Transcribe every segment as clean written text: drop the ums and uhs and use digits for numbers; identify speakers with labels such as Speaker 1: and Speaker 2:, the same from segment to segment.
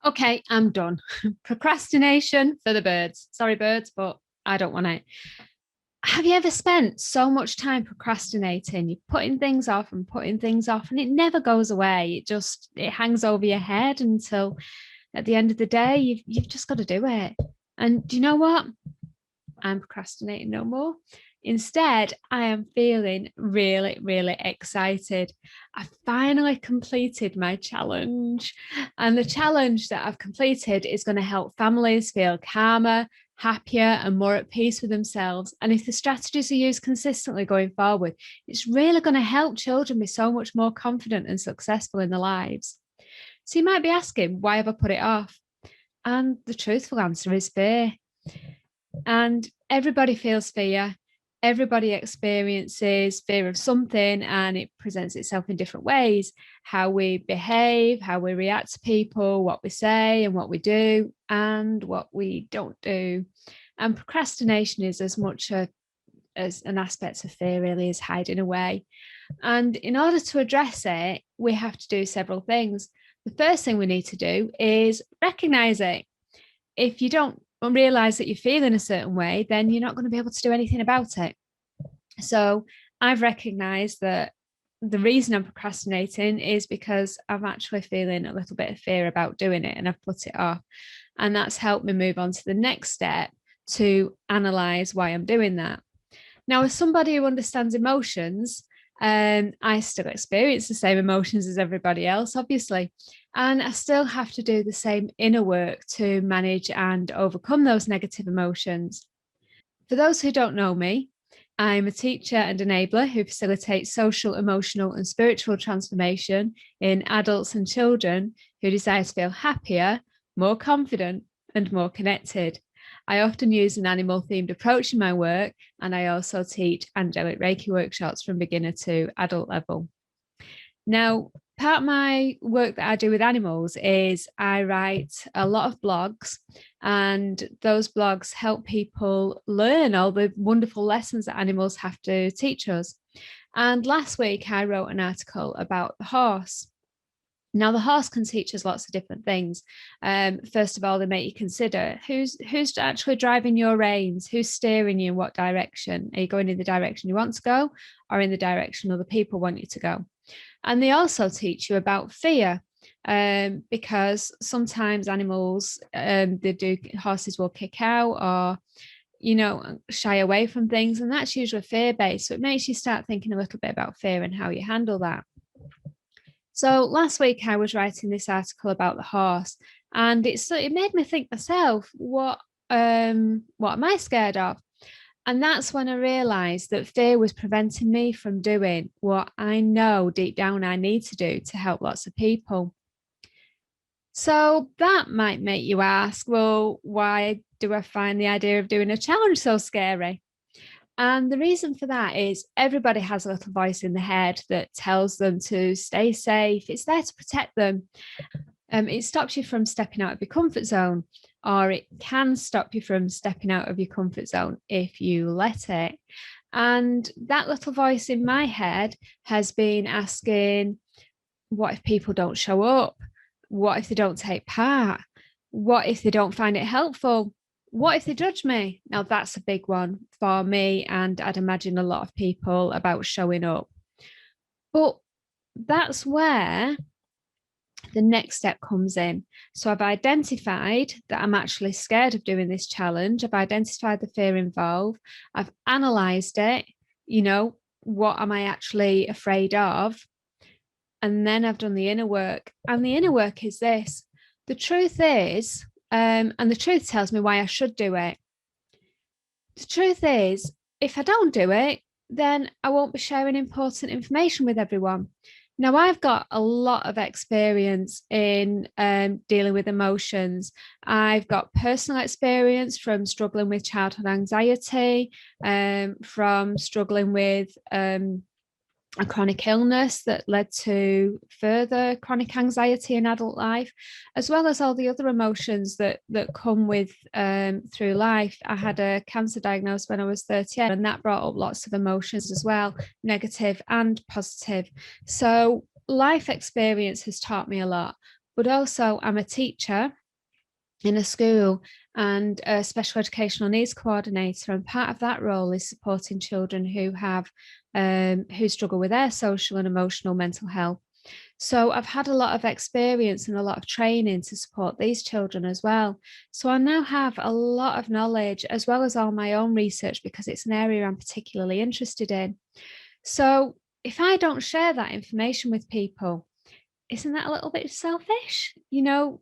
Speaker 1: Okay, I'm done. Procrastination for the birds. Sorry, birds, but I don't want it. Have you ever spent so much time procrastinating? You're putting things off and putting things off, and it never goes away. It hangs over your head until at the end of the day, you've just got to do it. And do you know what? I'm procrastinating no more. Instead, I am feeling really, really excited. I finally completed my challenge. And the challenge that I've completed is going to help families feel calmer, happier, and more at peace with themselves. And if the strategies are used consistently going forward, it's really going to help children be so much more confident and successful in their lives. So you might be asking, why have I put it off? And the truthful answer is fear. And everybody feels fear. Everybody experiences fear of something, and it presents itself in different ways. How we behave, how we react to people, what we say and what we do, and what we don't do. And procrastination is as much as an aspect of fear, really, as hiding away. And in order to address it, we have to do several things. The first thing we need to do is recognize it. If you don't realize that you're feeling a certain way, then you're not going to be able to do anything about it. So I've recognized that the reason I'm procrastinating is because I'm actually feeling a little bit of fear about doing it, and I've put it off. And that's helped me move on to the next step to analyze why I'm doing that. Now, as somebody who understands emotions, I still experience the same emotions as everybody else, obviously. And I still have to do the same inner work to manage and overcome those negative emotions. For those who don't know me, I'm a teacher and enabler who facilitates social, emotional, and spiritual transformation in adults and children who desire to feel happier, more confident, and more connected. I often use an animal themed approach in my work, and I also teach angelic Reiki workshops from beginner to adult level. Now, part of my work that I do with animals is I write a lot of blogs, and those blogs help people learn all the wonderful lessons that animals have to teach us. And last week, I wrote an article about the horse. Now, the horse can teach us lots of different things. First of all, they make you consider who's actually driving your reins, who's steering you in what direction. Are you going in the direction you want to go, or in the direction other people want you to go? And they also teach you about fear, because sometimes animals, horses will kick out or, shy away from things. And that's usually fear based. So it makes you start thinking a little bit about fear and how you handle that. So last week I was writing this article about the horse, and it made me think myself, what am I scared of? And that's when I realized that fear was preventing me from doing what I know deep down I need to do to help lots of people. So that might make you ask, well, why do I find the idea of doing a challenge so scary? And the reason for that is everybody has a little voice in the head that tells them to stay safe. It's there to protect them. It stops you from stepping out of your comfort zone, or it can stop you from stepping out of your comfort zone if you let it. And that little voice in my head has been asking, what if people don't show up? What if they don't take part? What if they don't find it helpful? What if they judge me? Now, that's a big one for me, and I'd imagine a lot of people, about showing up. But that's where the next step comes in. So I've identified that I'm actually scared of doing this challenge. I've identified the fear involved. I've analyzed it. What am I actually afraid of? And then I've done the inner work. And the inner work is this. The truth is, and the truth tells me why I should do it. The truth is, if I don't do it, then I won't be sharing important information with everyone. Now, I've got a lot of experience in dealing with emotions. I've got personal experience from struggling with childhood anxiety, from struggling with a chronic illness that led to further chronic anxiety in adult life, as well as all the other emotions that come with through life. I had a cancer diagnosis when I was 38, and that brought up lots of emotions as well, negative and positive. So life experience has taught me a lot. but also I'm a teacher in a school and a special educational needs coordinator, and part of that role is supporting children who struggle with their social and emotional mental health. So I've had a lot of experience and a lot of training to support these children as well. So I now have a lot of knowledge as well as all my own research, because it's an area I'm particularly interested in. So if I don't share that information with people, isn't that a little bit selfish?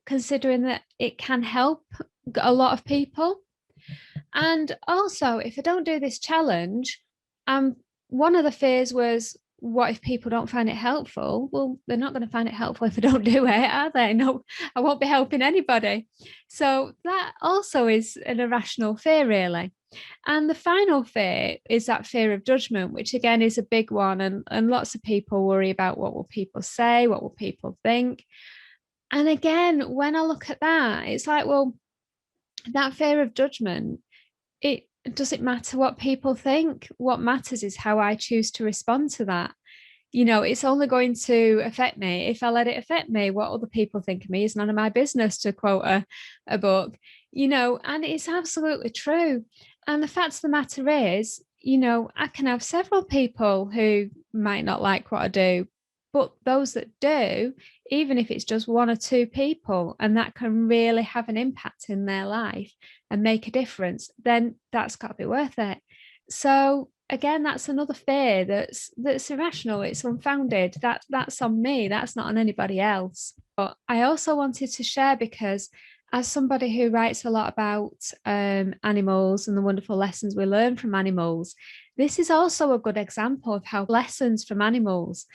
Speaker 1: Considering that it can help a lot of people. And also, if I don't do this challenge, one of the fears was, what if people don't find it helpful? Well, they're not going to find it helpful if I don't do it, are they? No, I won't be helping anybody. So that also is an irrational fear, really. And the final fear is that fear of judgment, which again is a big one. And lots of people worry about, what will people say? What will people think? And again, when I look at that, it's like, well, that fear of judgment, it doesn't matter what people think. What matters is how I choose to respond to that. It's only going to affect me if I let it affect me. What other people think of me is none of my business, to quote a book, and it's absolutely true. And the fact of the matter is, I can have several people who might not like what I do, but those that do, even if it's just one or two people, and that can really have an impact in their life and make a difference, then that's got to be worth it. So again, that's another fear that's irrational. It's unfounded. That's on me. That's not on anybody else. But I also wanted to share, because as somebody who writes a lot about animals and the wonderful lessons we learn from animals, this is also a good example of how lessons from animals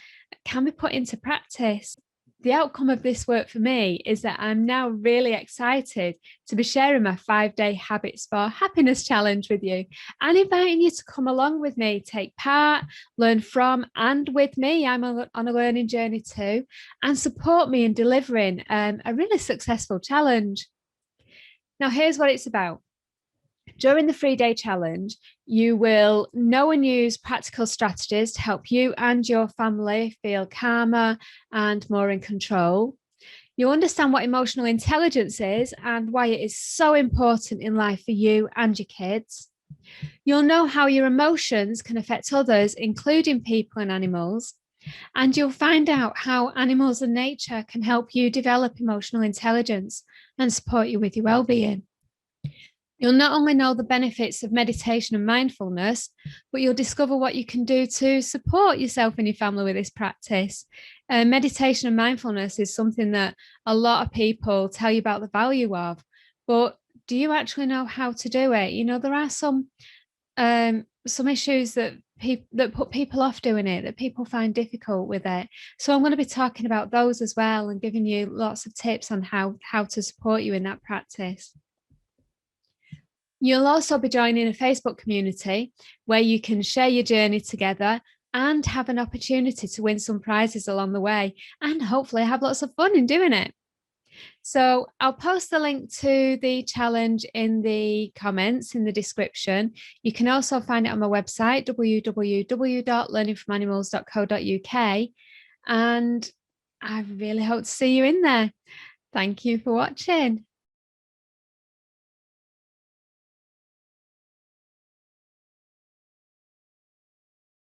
Speaker 1: can be put into practice. The outcome of this work for me is that I'm now really excited to be sharing my 5-day Habits for Happiness challenge with you, and inviting you to come along with me, take part, learn from and with me. I'm on a learning journey too, and support me in delivering a really successful challenge. Now, here's what it's about. During the 3-day challenge, you will know and use practical strategies to help you and your family feel calmer and more in control. You'll understand what emotional intelligence is and why it is so important in life for you and your kids. You'll know how your emotions can affect others, including people and animals. And you'll find out how animals and nature can help you develop emotional intelligence and support you with your well-being. You'll not only know the benefits of meditation and mindfulness, but you'll discover what you can do to support yourself and your family with this practice. Meditation and mindfulness is something that a lot of people tell you about the value of, but do you actually know how to do it? There are some issues that put people off doing it, that people find difficult with it. So I'm going to be talking about those as well, and giving you lots of tips on how to support you in that practice. You'll also be joining a Facebook community where you can share your journey together and have an opportunity to win some prizes along the way, and hopefully have lots of fun in doing it. So I'll post the link to the challenge in the comments in the description. You can also find it on my website, www.learningfromanimals.co.uk. And I really hope to see you in there. Thank you for watching.